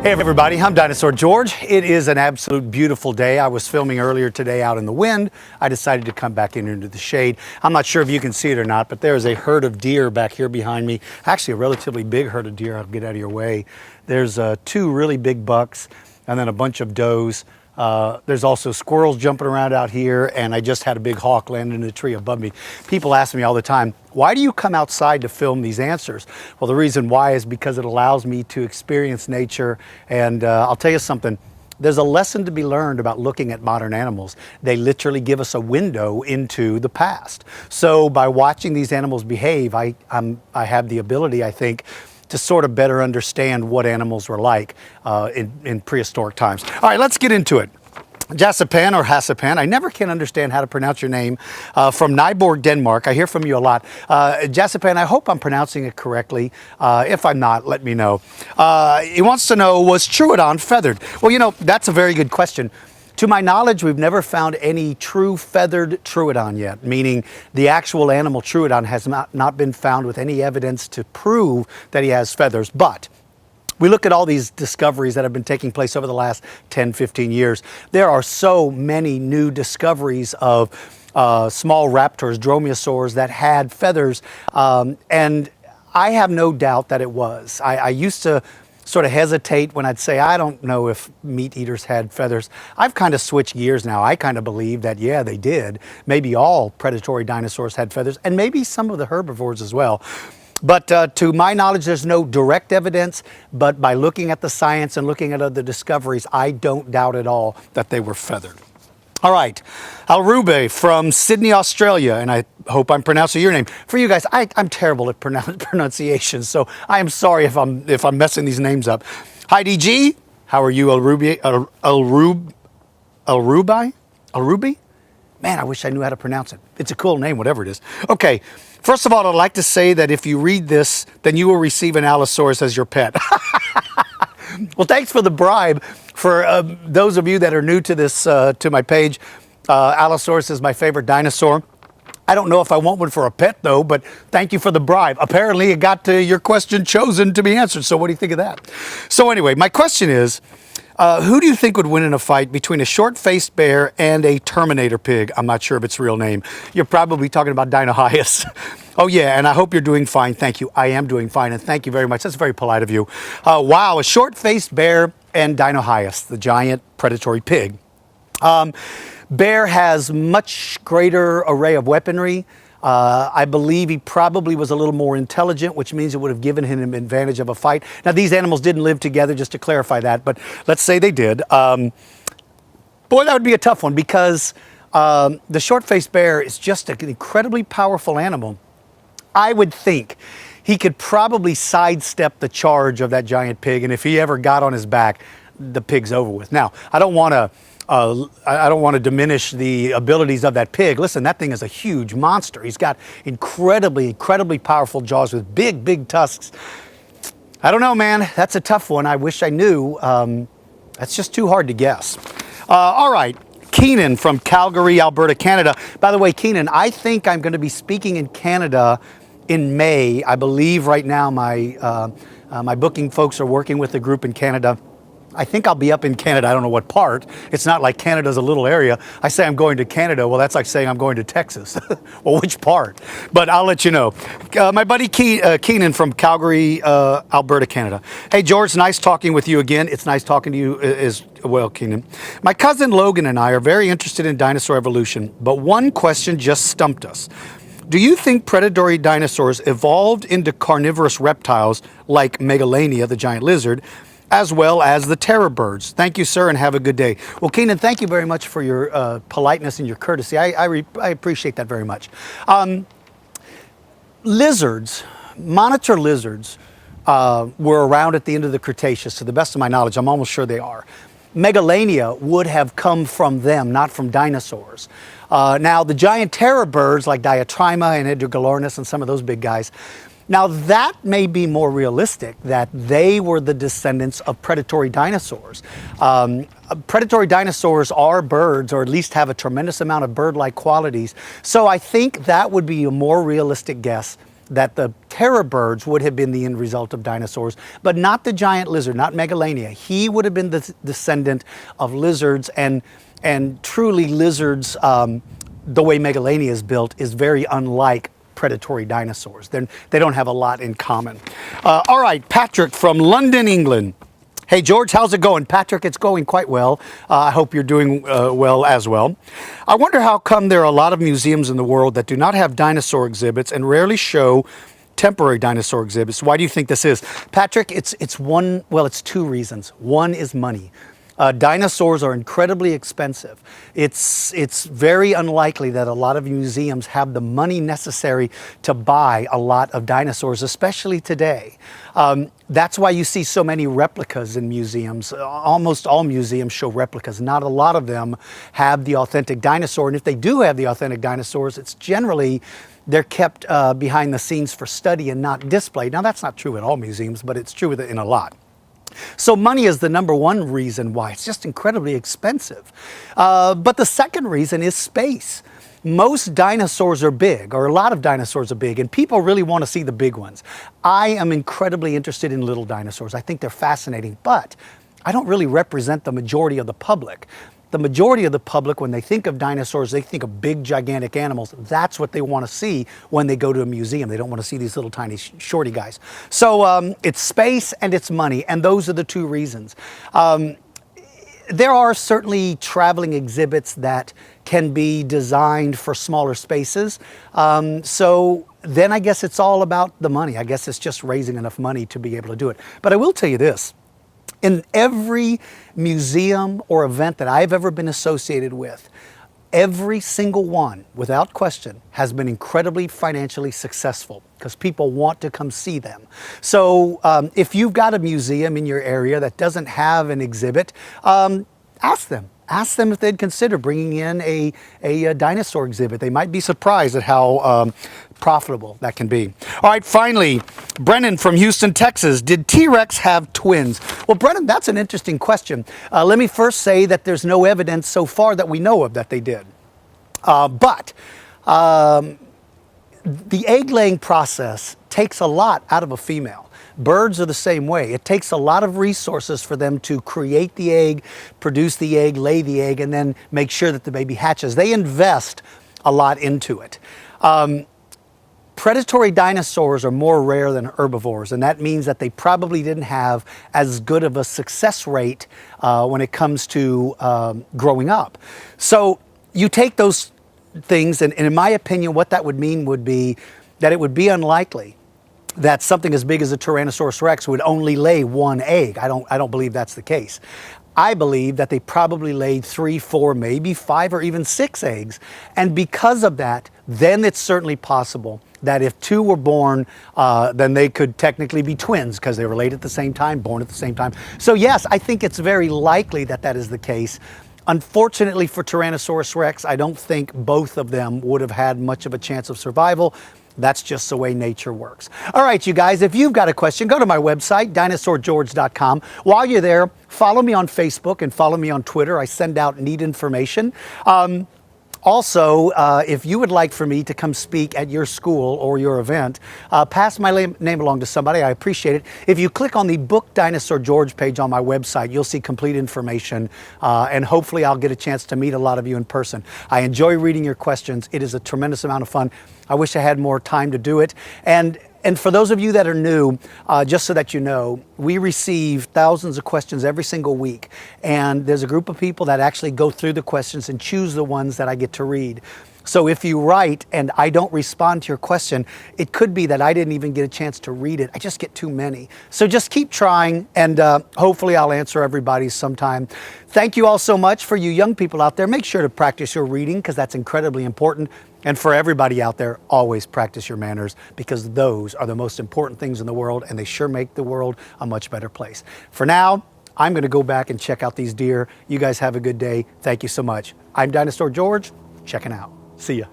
Hey everybody, I'm Dinosaur George. It is an absolute beautiful day. I was filming earlier today out in the wind. I decided to come back into the shade. I'm not sure if you can see it or not, but there's a herd of deer back here behind me. Actually, a relatively big herd of deer. I'll get out of your way. There's two really big bucks and then a bunch of does. There's also squirrels jumping around out here, and I just had a big hawk land in a tree above me. People ask me all the time, why do you come outside to film these answers? Well, the reason why is because it allows me to experience nature, and I'll tell you something. There's a lesson to be learned about looking at modern animals. They literally give us a window into the past. So by watching these animals behave, I have the ability, I think, to sort of better understand what animals were like in prehistoric times. All right, let's get into it. Jasipan or Jasipan, I never can understand how to pronounce your name, from Nyborg, Denmark. I hear from you a lot. Jasipan, I hope I'm pronouncing it correctly. If I'm not, let me know. He wants to know, was Troodon feathered? Well, you know, that's a very good question. To my knowledge, we've never found any true feathered Troodon yet, meaning the actual animal Troodon has not been found with any evidence to prove that he has feathers. But we look at all these discoveries that have been taking place over the last 10, 15 years. There are so many new discoveries of small raptors, dromaeosaurs that had feathers, and I have no doubt that it was. I used to sort of hesitate when I'd say, I don't know if meat eaters had feathers. I've kind of switched gears now. I kind of believe that, yeah, they did. Maybe all predatory dinosaurs had feathers, and maybe some of the herbivores as well. But to my knowledge, there's no direct evidence, but by looking at the science and looking at other discoveries, I don't doubt at all that they were feathered. All right, Alrubai from Sydney, Australia, and I hope I'm pronouncing your name. For you guys, I'm terrible at pronunciation, so I am sorry if I'm messing these names up. Hi, DG. How are you, Alrubai? Alrubai? Man, I wish I knew how to pronounce it. It's a cool name, whatever it is. Okay, first of all, I'd like to say that if you read this, then you will receive an Allosaurus as your pet. Well, thanks for the bribe. For those of you that are new to this, to my page, Allosaurus is my favorite dinosaur. I don't know if I want one for a pet, though, but thank you for the bribe. Apparently, it got your question chosen to be answered, so what do you think of that? So anyway, my question is, who do you think would win in a fight between a short-faced bear and a Terminator pig? I'm not sure of its real name. You're probably talking about Dinohyus. Oh yeah, and I hope you're doing fine. Thank you. I am doing fine, and thank you very much. That's very polite of you. Wow, a short-faced bear and Dinohyus, the giant predatory pig. Bear has much greater array of weaponry. I believe he probably was a little more intelligent, which means it would have given him an advantage of a fight. Now, these animals didn't live together, just to clarify that, but let's say they did. Boy, that would be a tough one because the short-faced bear is just an incredibly powerful animal. I would think he could probably sidestep the charge of that giant pig, and if he ever got on his back, the pig's over with. Now, I don't want to diminish the abilities of that pig. Listen, that thing is a huge monster. He's got incredibly powerful jaws with big tusks. I don't know, man. That's a tough one. I wish I knew. That's just too hard to guess. All right. Keenan from Calgary, Alberta, Canada. By the way, Keenan, I think I'm going to be speaking in Canada in May. I believe right now my booking folks are working with a group in Canada. I think I'll be up in Canada. I don't know what part. It's not like Canada's a little area. I say I'm going to Canada. Well, that's like saying I'm going to Texas. Well, which part? But I'll let you know. My buddy Keenan from Calgary, Alberta, Canada. Hey, George, nice talking with you again. It's nice talking to you as well, Keenan. My cousin Logan and I are very interested in dinosaur evolution, but one question just stumped us. Do you think predatory dinosaurs evolved into carnivorous reptiles like Megalania, the giant lizard, as well as the terror birds? Thank you, sir, and have a good day. Well, Keenan, thank you very much for your politeness and your courtesy. I appreciate that very much. Lizards, monitor lizards, were around at the end of the Cretaceous. To the best of my knowledge, I'm almost sure they are. Megalania would have come from them, not from dinosaurs. Now, the giant terror birds like Diatrima and Edrigolornis and some of those big guys, now that may be more realistic, that they were the descendants of predatory dinosaurs. Predatory dinosaurs are birds, or at least have a tremendous amount of bird-like qualities. So I think that would be a more realistic guess, that the terror birds would have been the end result of dinosaurs, but not the giant lizard, not Megalania. He would have been the descendant of lizards, and truly lizards, the way Megalania is built, is very unlike predatory dinosaurs. They don't have a lot in common. All right, Patrick from London, England. Hey, George, how's it going? Patrick, it's going quite well. I hope you're doing well as well. I wonder how come there are a lot of museums in the world that do not have dinosaur exhibits and rarely show temporary dinosaur exhibits. Why do you think this is? Patrick, it's two reasons. One is money. Dinosaurs are incredibly expensive. It's very unlikely that a lot of museums have the money necessary to buy a lot of dinosaurs, especially today. That's why you see so many replicas in museums. Almost all museums show replicas. Not a lot of them have the authentic dinosaur. And if they do have the authentic dinosaurs, it's generally they're kept behind the scenes for study and not displayed. Now, that's not true at all museums, but it's true in a lot. So money is the number one reason why. It's just incredibly expensive. But the second reason is space. Most dinosaurs are big, or a lot of dinosaurs are big, and people really want to see the big ones. I am incredibly interested in little dinosaurs. I think they're fascinating, but I don't really represent the majority of the public. The majority of the public, when they think of dinosaurs, they think of big, gigantic animals. That's what they want to see when they go to a museum. They don't want to see these little tiny shorty guys. So it's space and it's money, and those are the two reasons. There are certainly traveling exhibits that can be designed for smaller spaces. So then I guess it's all about the money. I guess it's just raising enough money to be able to do it. But I will tell you this. In every museum or event that I've ever been associated with, every single one, without question, has been incredibly financially successful because people want to come see them. So if you've got a museum in your area that doesn't have an exhibit, ask them. Ask them if they'd consider bringing in a dinosaur exhibit. They might be surprised at how profitable that can be. All right, finally, Brennan from Houston, Texas. Did T-Rex have twins? Well, Brennan, that's an interesting question. Let me first say that there's no evidence so far that we know of that they did. But the egg-laying process takes a lot out of a female. Birds are the same way. It takes a lot of resources for them to create the egg, produce the egg, lay the egg, and then make sure that the baby hatches. They invest a lot into it. Predatory dinosaurs are more rare than herbivores, and that means that they probably didn't have as good of a success rate when it comes to growing up. So you take those things, and in my opinion, what that would mean would be that it would be unlikely that something as big as a Tyrannosaurus Rex would only lay one egg. I don't believe that's the case. I believe that they probably laid 3, 4, maybe 5 or even 6 eggs. And because of that, then it's certainly possible that if 2 were born, then they could technically be twins because they were laid at the same time, born at the same time. So yes, I think it's very likely that that is the case. Unfortunately for Tyrannosaurus Rex, I don't think both of them would have had much of a chance of survival. That's just the way nature works. All right, you guys, if you've got a question, go to my website, dinosaurgeorge.com. While you're there, follow me on Facebook and follow me on Twitter. I send out neat information. Also, if you would like for me to come speak at your school or your event, pass my name along to somebody. I appreciate it. If you click on the Book Dinosaur George page on my website, you'll see complete information, and hopefully I'll get a chance to meet a lot of you in person. I enjoy reading your questions. It is a tremendous amount of fun. I wish I had more time to do it. And for those of you that are new, just so that you know, we receive thousands of questions every single week. And there's a group of people that actually go through the questions and choose the ones that I get to read. So if you write and I don't respond to your question, it could be that I didn't even get a chance to read it. I just get too many. So just keep trying, and hopefully I'll answer everybody's sometime. Thank you all so much. For you young people out there, make sure to practice your reading because that's incredibly important. And for everybody out there, always practice your manners because those are the most important things in the world, and they sure make the world a much better place. For now, I'm going to go back and check out these deer. You guys have a good day. Thank you so much. I'm Dinosaur George, checking out. See ya.